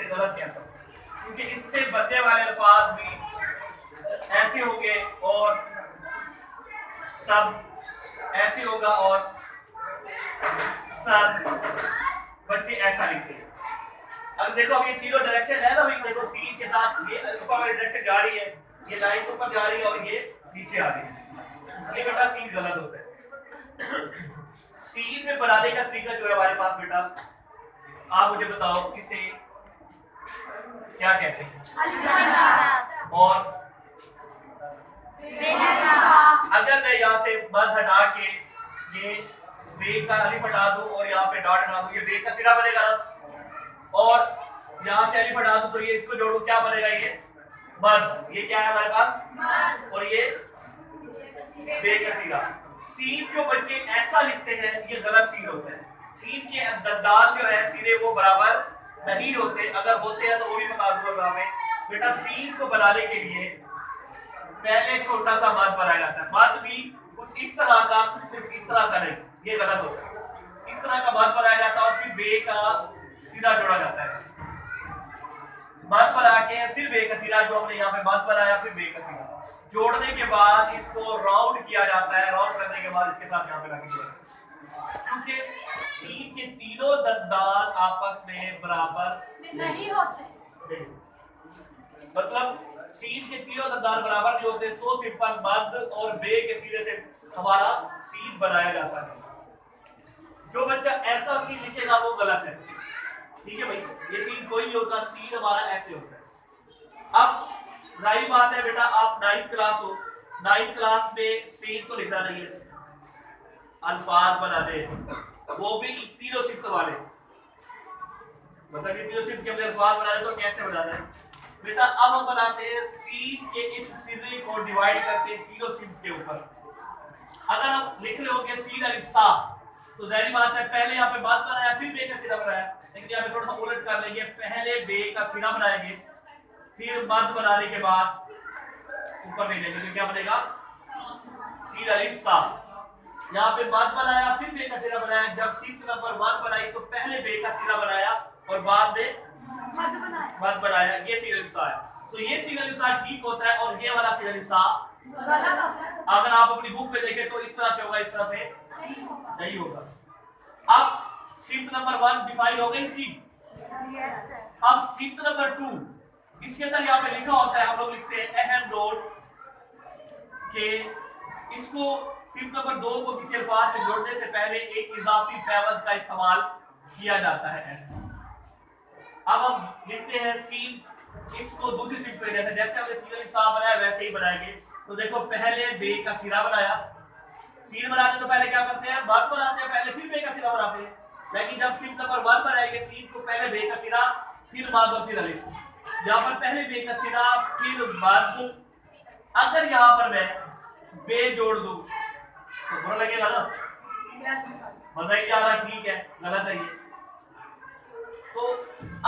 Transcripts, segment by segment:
इसे गलत कहता हूँ, क्योंकि इससे बनने वाले अल्फाज भी ऐसे होंगे और सब ऐसे होगा और सब बच्चे ऐसा लिखते हैं। अब देखो अब ये तीनों डायरेक्शन है ना भाई, देखो सी के साथ ये ऊपर वाली डायरेक्शन जा रही है, ये लाइन ऊपर जा रही है और ये नीचे आ रही है, ये बेटा सी गलत होता है। सीन में बनाने का तरीका जो है हमारे पास बेटा, आप मुझे बताओ इसे क्या कहते हैं? और अगर मैं यहाँ से मद हटा के ये बेग का अलिफ हटा दूं और यहाँ पे डॉट हटा दूं, ये बेग का सिरा बनेगा ना, और यहाँ से अलिफ हटा दूं तो ये इसको जोड़ू, क्या बनेगा? ये मद। ये क्या है हमारे पास? और ये बेग का सिरा। सीन जो बच्चे ऐसा लिखते हैं ये गलत सीन होता है। सीन के दंदान जो है सिरे वो बराबर नहीं होते, अगर होते हैं तो वो भी बता दूंगा मैं बेटा। सीन को बनाने के लिए पहले छोटा सा मद बनाया जाता है, मद भी कुछ इस तरह का, कुछ इस तरह का नहीं, ये गलत होता है। इस तरह का मद बनाया जाता है और फिर बे का सिरा जोड़ा जाता है। मद बना के फिर बे का सिरा, जो हमने यहाँ पे मद बनाया, फिर बे का सिरा जोड़ने के बाद इसको राउंड किया जाता है। राउंड करने के बाद इसके साथ यहाँ पे लगे जाता है, क्योंकि सीन के तीनों दंदान आपस में बराबर नहीं होते। मतलब सीन के तीनों दंदान बराबर नहीं होते, सो सिंपल मद और बे के सिरे से हमारा सीन बनाया जाता है। जो बच्चा ऐसा सीन लिखेगा वो गलत है, ठीक है भाई। ये सीन कोई नहीं होता, सीन हमारा ऐसे होता है। अब जाहिर बात है बेटा, आप 9th क्लास हो, 9th क्लास में सीन तो लिखना नहीं है, अल्फाज बनाने, वो भी तीनों सिफ्त वाले, मतलब ये तीनों सिफ्त के अपने अल्फाज बनाने, तो कैसे बनाना है बेटा? अब हम बनाते हैं सीन के इस सिरे को डिवाइड करते हैं तीनों सिफ्त के ऊपर। अगर हम लिख रहे होंगे सीन अलिफ सा, तो जाहिर बात है पहले यहाँ पे मद बनाया फिर बे का सिरा बनाया, लेकिन यहाँ पे थोड़ा सा उलट कर लेंगे, पहले बे का सिरा बनाएंगे फिर मद बनाने के बाद ऊपर ले लेंगे, तो क्या बनेगा? सीन अलिफ सा। यहाँ पे मद बनाया फिर बे का सिरा बनाया, जब सिफ्त नंबर 1 बनाई तो पहले बे का सिरा बनाया और बाद में मद बनाया, ये सीन अलिफ सा है। तो ये सीन अलिफ सा ठीक होता है और ये वाला सीन अलिफ सा अगर आप अपनी बुक में देखें तो इस तरह से होगा, इस तरह से नहीं होगा। अब सिफ्त नंबर 1 डिफाइन हो गई इसकी। अब सिफ्त नंबर 2, इसके अंदर यहाँ पे लिखा होता है, हम लोग लिखते हैं अहम नोट के इसको सिफ्त नंबर 2 को किसी अल्फाज में जोड़ने से पहले एक इजाफी पैवंद का इस्तेमाल किया जाता है ऐसे। अब हम लिखते हैं सीन, इसको दूसरी सिफ्त में जैसे हमने सीन अलिफ सा बनाया वैसे ही बनाएंगे। तो देखो पहले बे का सिरा बनाया, सीन बनाते तो पहले क्या करते हैं? मद बनाते हैं पहले फिर बे का सिरा बनाते हैं, लेकिन जब सिफ्त नंबर 1 बनाएंगे सीन को पहले बे का सिरा फिर मद और फिर अलिफ, यहाँ पर पहले बे का सिरा फिर मद। अगर यहाँ पर मैं बे जोड़ दूं तो बुरा लगेगा ना, मजा ही आ रहा, ठीक है, गलत है ये। तो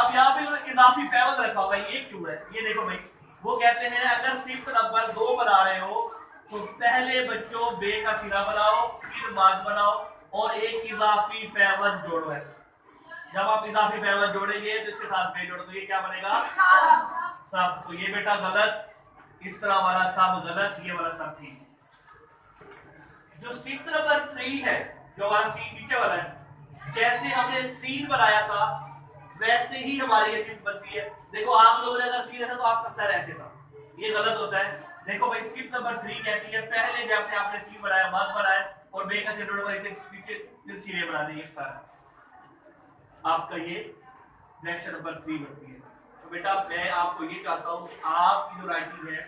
अब यहाँ पे इजाफी पैवंद रखा होगा, ये क्यों है? ये देखो भाई, वो कहते हैं अगर सिफ्त नंबर 2 बना रहे हो तो पहले बच्चों बे का सिरा बनाओ फिर मद बनाओ और एक इजाफी पैवंद जोड़ो ऐसे। जब आप इजाफी पैवंद जोड़ेंगे तो इसके साथ बे जोड़ो तो ये क्या बनेगा? सब। तो ये बेटा गलत, इस तरह वाला सब गलत, ये वाला सब ठीक। जो सिफ्त नंबर 3 है, जो हमारा सीन नीचे वाला है, जैसे हमने सीन बनाया था वैसे ही हमारी ये सिफ्त बनती है। देखो आप लोगों ने अगर सीन ऐसा तो आपका सर ऐसे था, ये गलत होता है। देखो भाई सिफ्त नंबर 3 कहती है पहले जब से आपने सीन बनाया, मद बनाया और बे का सिर पीछे फिर सिरे बना देंगे, सारा आपका ये डायरेक्शन नंबर 3 बनती है। तो बेटा मैं आपको ये चाहता हूँ कि आपकी जो राइटिंग है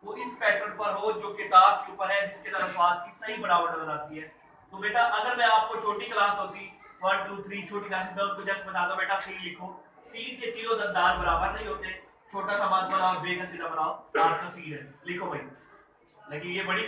वो इस पैटर्न पर हो जो किताब के ऊपर है, जिसके तरफ अल्फाज की सही बनावट नजर आती है। तो बेटा अगर मैं आपको छोटी क्लास होती 1 2 3 छोटी क्लास में उनको जस्ट बताता बेटा सीन लिखो, सीन के तीनों दंदान बराबर नहीं होते, छोटा सा मद बनाओ बे का सिरा बनाओ, आपका सीन है, लिखो भाई। लेकिन ये बड़ी